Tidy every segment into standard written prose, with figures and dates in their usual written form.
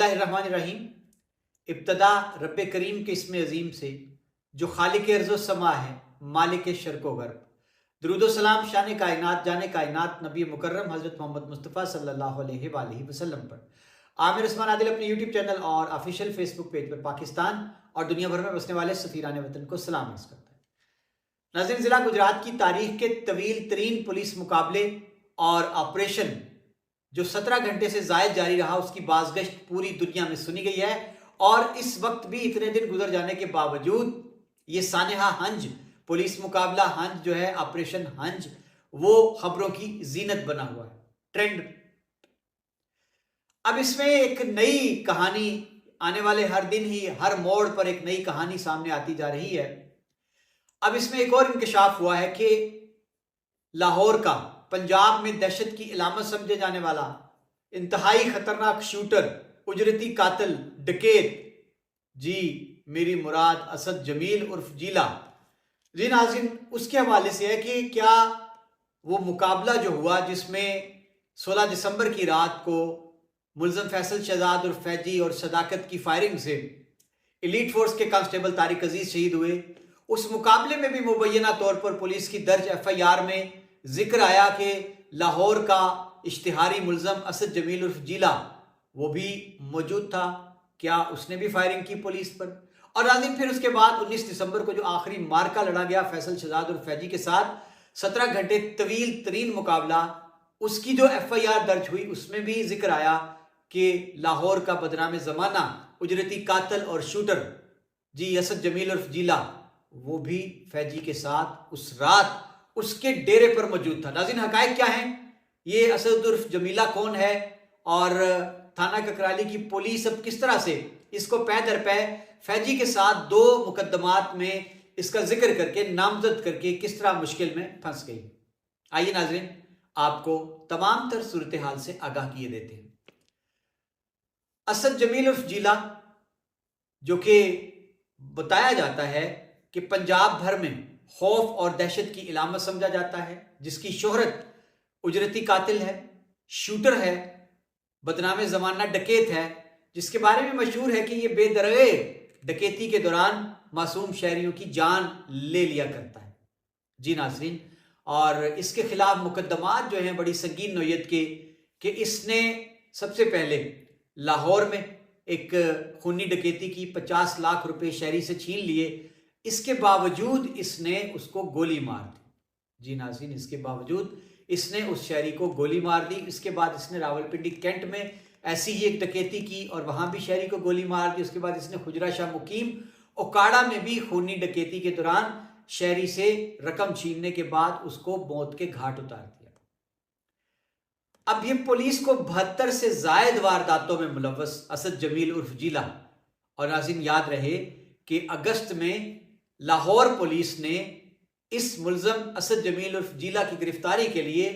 बिस्मिल्लाहिर्रहमानिर्रहीम। इब्तदा रब्बे करीम के इसमें अजीम से जो खालिक अर्ज़ व समा है, मालिक शर्को गर्ब। दुरूद सलाम शान कायनात जाने कायनात नबी मुकर्रम हज़रत मोहम्मद मुस्तफ़ा सल्लल्लाहु अलैहि वसल्लम पर। आमिर उस्मान आदिल अपने यूट्यूब चैनल और ऑफिशियल फेसबुक पेज पर पाकिस्तान और दुनिया भर में बसने वाले सफ़ीरान वतन को सलाम अर्ज़ करता है। नाज़रीन, ज़िला गुजरात की तारीख के तवील तरीन पुलिस मुकाबले और ऑपरेशन जो 17 घंटे से ज़ायद जारी रहा, उसकी बाज़गश्त पूरी दुनिया में सुनी गई है। और इस वक्त भी इतने दिन गुजर जाने के बावजूद ये सानेहा हंज पुलिस मुकाबला हंज जो है, ऑपरेशन हंज, वो खबरों की जीनत बना हुआ है, ट्रेंड। अब इसमें एक नई कहानी आने वाले हर दिन ही हर मोड़ पर एक नई कहानी सामने आती जा रही है। अब इसमें एक और इंकशाफ हुआ है कि लाहौर का, पंजाब में दहशत की इलामत समझे जाने वाला इंतहाई खतरनाक शूटर, उजरती कातिल, डकैत, जी मेरी मुराद असद जमील उर्फ जीला। जी नाज़रीन, उसके हवाले से है कि क्या वो मुकाबला जो हुआ जिसमें 16 दिसंबर की रात को मुल्ज़म फैसल शहजाद उर्फ फैजी और सदाकत की फायरिंग से एलीट फोर्स के कांस्टेबल तारिक अजीज शहीद हुए, उस मुकाबले में भी मुबैना तौर पर पुलिस की दर्ज FIR में जिक्र आया कि लाहौर का इश्तिहारी मुल्ज़म असद जमील उर्फ जीला वो भी मौजूद था। क्या उसने भी फायरिंग की पुलिस पर? और नाज़रीन, फिर उसके बाद 19 दिसंबर को जो आखिरी मार्का लड़ा गया फैसल शहजाद और फैजी के साथ, 17 घंटे तवील तरीन मुकाबला, उसकी जो FIR दर्ज हुई उसमें भी जिक्र आया कि लाहौर का बदनाम ज़माना उजरती कातिल और शूटर जी असद जमील उर्फ जीला वो भी फैजी के साथ उस रात उसके डेरे पर मौजूद था। नाज़रीन, हकायक क्या है, ये असद उर्फ जमीला कौन है और थाना ककराली की पुलिस अब किस तरह से इसको पै दर पै फैजी के साथ 2 मुकदमात में इसका जिक्र करके नामजद करके किस तरह मुश्किल में फंस गई। आइए नाज़रीन, आपको तमाम तर सूरत हाल से आगाह किए देते हैं। असद जमील उर्फ जीला, जो कि बताया जाता है कि पंजाब भर में खौफ और दहशत की इलामत समझा जाता है, जिसकी शोहरत उजरती कातिल है, शूटर है, बदनाम ज़माना डकैत है, जिसके बारे में मशहूर है कि ये बेदरगे डकैती के दौरान मासूम शहरियों की जान ले लिया करता है। जी नाज़रीन, और इसके खिलाफ मुकदमात जो हैं बड़ी संगीन नौयत के, कि इसने सबसे पहले लाहौर में एक खूनी डकैती की, 50 लाख रुपए शहरी से छीन लिए, इसके बावजूद इसने उसको गोली मार दी। जी नाज़रीन, इसके बावजूद इसने उस शहरी को गोली मार दी। इसके बाद इसने रावलपिंडी कैंट में ऐसी ही एक डकैती की और वहां भी शहरी को गोली मार दी। उसके बाद इसने खुजरा शाह मुकीम ओकाड़ा में भी खूनी डकैती के दौरान शहरी से रकम छीनने के बाद उसको मौत के घाट उतार दिया। अब ये पुलिस को 72 से जायद वारदातों में मुलव्वस असद जमील उर्फ जीला, और नाज़रीन याद रहे कि अगस्त में लाहौर पुलिस ने इस मुल्ज़म असद जमील उर्फ जीला की गिरफ्तारी के लिए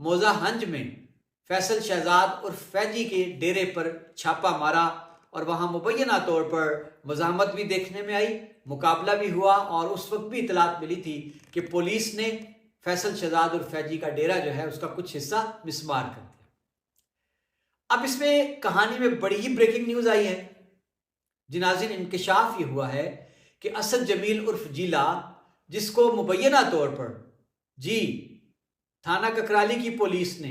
मौजा हंज में फैसल शहजाद उर्फ फैजी के डेरे पर छापा मारा और वहां मुबैना तौर पर मज़ाहमत भी देखने में आई, मुकाबला भी हुआ और उस वक्त भी इतलात मिली थी कि पुलिस ने फैसल शहजाद उर्फ फैजी का डेरा जो है उसका कुछ हिस्सा मिसमार कर दिया। अब इसमें कहानी में बड़ी ही ब्रेकिंग न्यूज़ आई है। जी नाज़रीन, इंकशाफ ये हुआ है कि असद जमील उर्फ जीला, जिसको मुबैना तौर पर जी थाना ककराली की पुलिस ने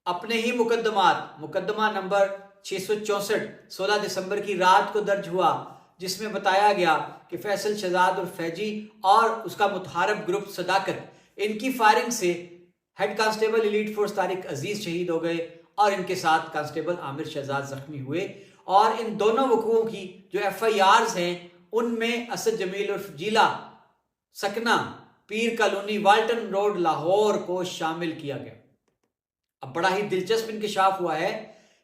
अपने ही मुकदमा नंबर 664 16 दिसंबर की रात को दर्ज हुआ, जिसमें बताया गया कि फैसल शहजाद और फैजी और उसका मुतहारब ग्रुप सदाकत, इनकी फायरिंग से head constable elite force Tariq Aziz शहीद हो गए और इनके साथ कांस्टेबल आमिर शहजाद जख्मी हुए। और इन दोनों वक़ुओं की जो FIRs हैं उनमें असद जमील उर्फ जीला सकना पीर कॉलोनी वाल्टन रोड लाहौर को शामिल किया गया। अब बड़ा ही दिलचस्प इंकशाफ हुआ है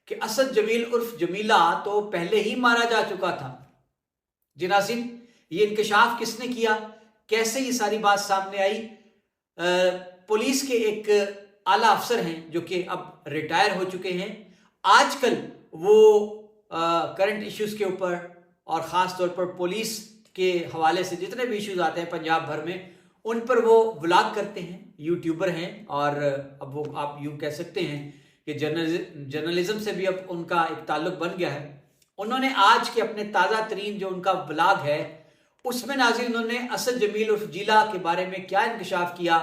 कि असद जमील उर्फ जमीला तो पहले ही मारा जा चुका था। जी नाज़रीन, ये इंकशाफ किसने किया, कैसे ये सारी बात सामने आई? पुलिस के एक आला अफसर हैं जो कि अब रिटायर हो चुके हैं। आजकल वो करंट इश्यूज के ऊपर और ख़ास तौर पर पुलिस के हवाले से जितने भी इश्यूज आते हैं पंजाब भर में, उन पर वो व्लॉग करते हैं, यूट्यूबर हैं। और अब वो आप यूँ कह सकते हैं कि जर्नलिज्म से भी अब उनका एक ताल्लुक बन गया है। उन्होंने आज के अपने ताज़ा तरीन जो उनका ब्लॉग है उसमें नाज़रीन उन्होंने असद जमील उर्फ जीला के बारे में क्या इंकशाफ किया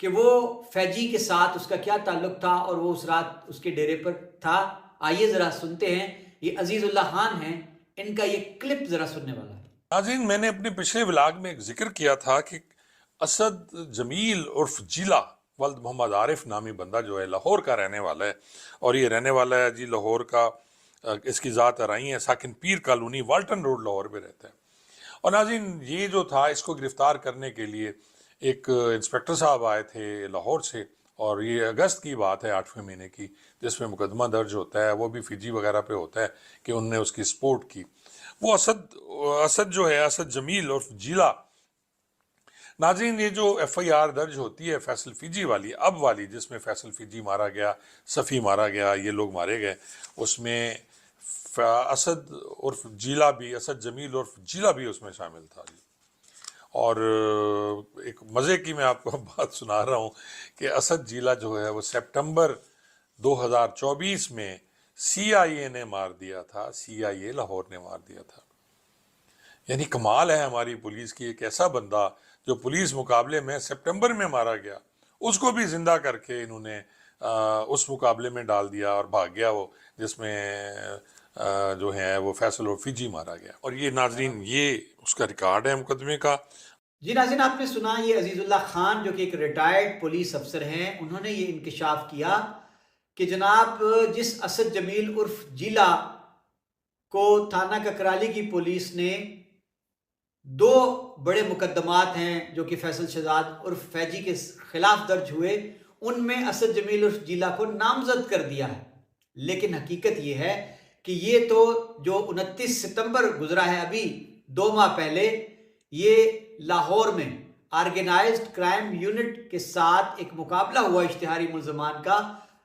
कि वो फैजी के साथ उसका क्या ताल्लुक था और वो उस रात उसके डेरे पर था। आइए ज़रा सुनते हैं, ये अजीज़ुल्लाह खान हैं, इनका ये क्लिप ज़रा सुनने वाला है। नाज़रीन, मैंने अपने पिछले व्लॉग में एक जिक्र किया था कि असद जमील उर्फ जीला वल्द मोहम्मद आरिफ नामी बंदा जो है लाहौर का रहने वाला है, और ये रहने वाला है जी लाहौर का, इसकी ज़ात अराई है, साकिन पीर कॉलोनी वाल्टन रोड लाहौर में रहता है। और नाज़रीन, ये जो था, इसको गिरफ्तार करने के लिए एक इंस्पेक्टर साहब आए थे लाहौर से, और ये अगस्त की बात है 8वें महीने की, जिसमें मुकदमा दर्ज होता है, वो भी फिजी वगैरह पे होता है कि उनने उसकी सपोर्ट की। वो असद जो है, असद जमील उर्फ जीला, नाज़रीन ये जो FIR दर्ज होती है फैसल फिजी वाली, अब वाली, जिसमें फैसल फिजी मारा गया, सफ़ी मारा गया, ये लोग मारे गए, उसमें असद उर्फ जीला भी, असद जमील उर्फ जीला भी उसमें शामिल था जी। और एक मज़े की मैं आपको बात सुना रहा हूँ कि असद जीला जो है वो सितंबर 2024 में CIA ने मार दिया था, CIA लाहौर ने मार दिया था। यानी कमाल है हमारी पुलिस की, एक ऐसा बंदा जो पुलिस मुकाबले में सितंबर में मारा गया, उसको भी जिंदा करके इन्होंने उस मुकाबले में डाल दिया और भाग गया वो, जिसमें जो है वो फैसल और फिजी मारा गया। और ये नाजरीन, ये उसका रिकॉर्ड है मुकदमे का। जी नाज़रीन, आपने सुना ये अजीज़ुल्लाह खान जो कि एक रिटायर्ड पुलिस अफसर हैं, उन्होंने ये इंकशाफ किया कि जनाब जिस असद जमील उर्फ जीला को थाना ककराली की पुलिस ने 2 बड़े मुकदमात हैं जो कि फैसल शहजाद उर्फ फैजी के खिलाफ दर्ज हुए, उनमें असद जमील उर्फ जीला को नामजद कर दिया है। लेकिन हकीकत ये है कि ये तो जो 29 सितंबर गुजरा है, अभी 2 माह पहले, ये लाहौर में ऑर्गेनाइज्ड क्राइम यूनिट के साथ एक मुकाबला हुआ इश्तिहारी मुल्ज़मान का,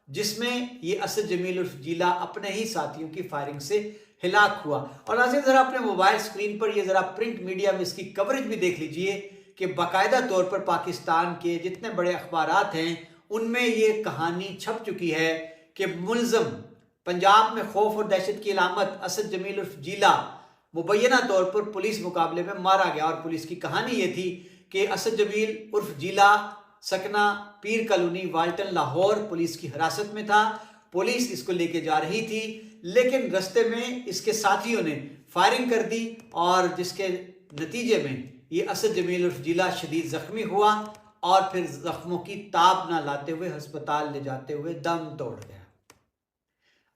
जिसमें ये असद जमील उर्फ जीला अपने ही साथियों की फायरिंग से हिलाक हुआ। और नाज़रीन, ज़रा अपने मोबाइल स्क्रीन पर ये ज़रा प्रिंट मीडिया में इसकी कवरेज भी देख लीजिए कि बाकायदा तौर पर पाकिस्तान के जितने बड़े अखबारात हैं उनमें ये कहानी छप चुकी है कि मुल्ज़म पंजाब में खौफ और दहशत की अलामत असद जमील उर्फ जीला मुबैना तौर पर पुलिस मुकाबले में मारा गया। और पुलिस की कहानी ये थी कि असद जमील उर्फ जीला सकना पीर कॉलोनी वाल्टन लाहौर पुलिस की हिरासत में था। पुलिस इसको लेके जा रही थी, लेकिन रास्ते में इसके साथियों ने फायरिंग कर दी और जिसके नतीजे में ये असद जमील उर्फ जीला शदीद जख्मी हुआ और फिर जख्मों की ताब ना लाते हुए अस्पताल ले जाते हुए दम तोड़ गया।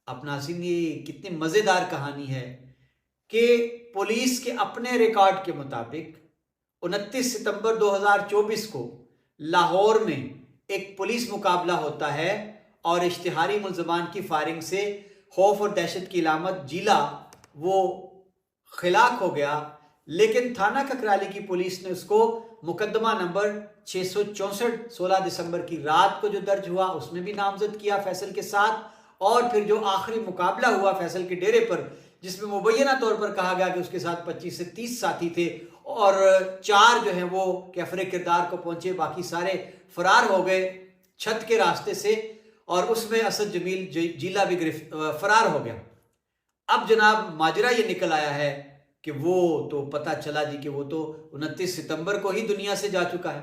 अब नाज़रीन, ये कितनी मज़ेदार कहानी है कि पुलिस के अपने रिकॉर्ड के मुताबिक 29 सितंबर 2024 को लाहौर में एक पुलिस मुकाबला होता है और इश्तिहारी मुल्ज़मान की फायरिंग से खौफ और दहशत की अलामत जीला वो खिलाक हो गया। लेकिन थाना ककराली की पुलिस ने उसको मुकदमा नंबर 664 16 दिसंबर की रात को जो दर्ज हुआ उसमें भी नामजद किया फैसल के साथ। और फिर जो आखिरी मुकाबला हुआ फैसल के डेरे पर, जिसमें मुबैना तौर पर कहा गया कि उसके साथ 25 से 30 साथी थे और 4 जो हैं वो कैफरे किरदार को पहुंचे, बाकी सारे फरार हो गए छत के रास्ते से, और उसमें असद जमील जीला भी फरार हो गया। अब जनाब माजरा ये निकल आया है कि वो तो पता चला जी कि वो तो 29 सितंबर को ही दुनिया से जा चुका है।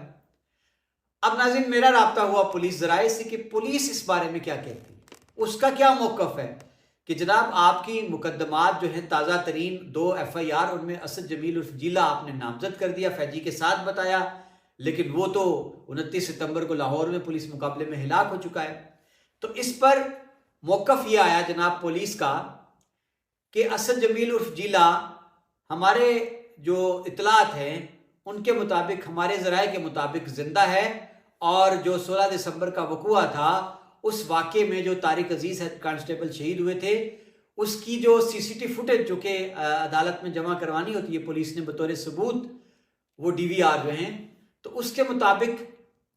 अब नाज़रीन, मेरा राब्ता हुआ पुलिस जराए से कि पुलिस इस बारे में क्या कहती है, उसका क्या मौक़िफ़ है कि जनाब आपकी मुकदमात जो है ताज़ा तरीन 2 FIR, उनमें असद जमील उर्फ जीला आपने नामजद कर दिया, फैजी के साथ बताया, लेकिन वो तो 29 सितंबर को लाहौर में पुलिस मुकाबले में हिलाक हो चुका है। तो इस पर मौक़िफ़ ये आया जनाब पुलिस का कि असद जमील उर्फ जीला, हमारे जो इतलात हैं उनके मुताबिक, हमारे ज़राए के मुताबिक ज़िंदा है, और जो 16 दिसंबर का वक़ुआ था उस वाक़े में जो तारिक अजीज़ हेड कांस्टेबल शहीद हुए थे, उसकी जो CCTV फुटेज जो कि अदालत में जमा करवानी होती है पुलिस ने बतौर सबूत, वो DVR जो हैं, तो उसके मुताबिक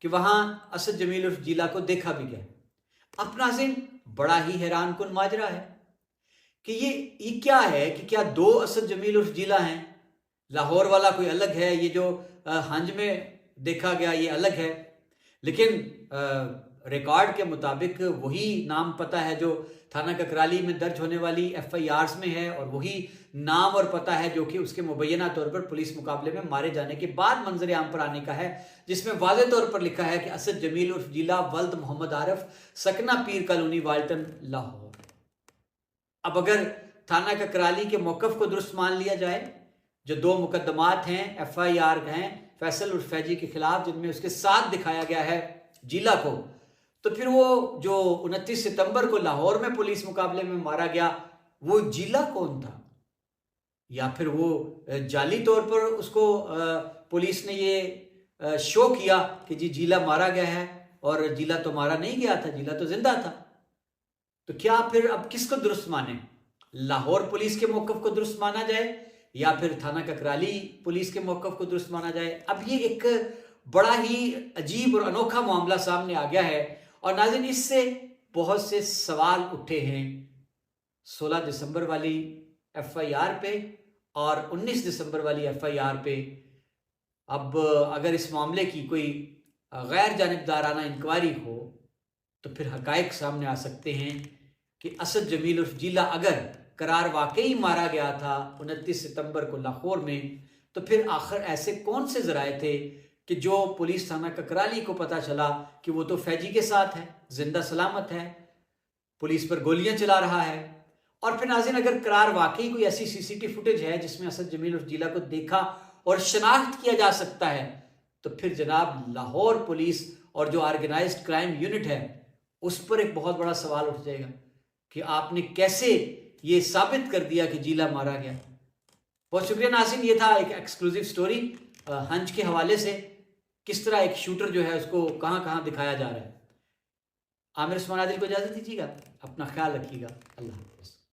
कि वहाँ असद जमील उर्फ जीला को देखा भी गया। अब नाज़रीन, बड़ा ही हैरान कुन माजरा है कि ये क्या है कि क्या 2 असद जमील उर्फ जीला हैं, लाहौर वाला कोई अलग है, ये जो हंज में देखा गया ये अलग है। लेकिन रिकॉर्ड के मुताबिक वही नाम पता है जो थाना ककराली में दर्ज होने वाली FIRs में है, और वही नाम और पता है जो कि उसके मुबैना तौर पर पुलिस मुकाबले में मारे जाने के बाद मंजर आम पर आने का है, जिसमें वाज़ेह तौर पर लिखा है कि असद जमील उर्फ जिला वल्द मोहम्मद आरिफ, सकना पीर कॉलोनी, वाल्टन, लाहौर। अब अगर थाना ककराली के मौक़िफ़ को दुरुस्त मान लिया जाए, जो 2 मुकदमात हैं FIR हैं फैसल उर्फ फैजी के खिलाफ, जिनमें उसके साथ दिखाया गया है जिला को, तो फिर वो जो 29 सितंबर को लाहौर में पुलिस मुकाबले में मारा गया, वो जिला कौन था? या फिर वो जाली तौर पर उसको पुलिस ने ये शो किया कि जी जिला मारा गया है, और जिला तो मारा नहीं गया था, जिला तो जिंदा था। तो क्या फिर अब किसको दुरुस्त माने? लाहौर पुलिस के मौक़िफ़ को दुरुस्त माना जाए या फिर थाना ककराली पुलिस के मौक़िफ़ को दुरुस्त माना जाए? अब ये एक बड़ा ही अजीब और अनोखा मामला सामने आ गया है, और नाज़रीन इससे बहुत से सवाल उठे हैं 16 दिसंबर वाली FIR पे और 19 दिसंबर वाली FIR पे। अब अगर इस मामले की कोई गैर जानिबदाराना इंक्वायरी हो तो फिर हक़ाइक़ सामने आ सकते हैं कि असद जमील उर्फ जिला अगर करार वाकई मारा गया था 29 सितंबर को लाहौर में, तो फिर आखिर ऐसे कौन से ज़राए थे कि जो पुलिस थाना ककराली को पता चला कि वो तो फैजी के साथ है, जिंदा सलामत है, पुलिस पर गोलियां चला रहा है। और फिर नाज़रीन अगर करार वाकई कोई ऐसी CCTV फुटेज है जिसमें असद जमील उर्फ जिला को देखा और शनाख्त किया जा सकता है, तो फिर जनाब लाहौर पुलिस और जो ऑर्गेनाइज्ड क्राइम यूनिट है उस पर एक बहुत बड़ा सवाल उठ जाएगा कि आपने कैसे ये साबित कर दिया कि जिला मारा गया। बहुत शुक्रिया नाज़रीन, ये था एक एक्सक्लूसिव स्टोरी हंज के हवाले से, किस तरह एक शूटर जो है उसको कहाँ कहाँ दिखाया जा रहा है। आमिर उस्मान आदिल को इजाज़त दीजिएगा, अपना ख्याल रखिएगा, अल्लाह हाफ़िज़।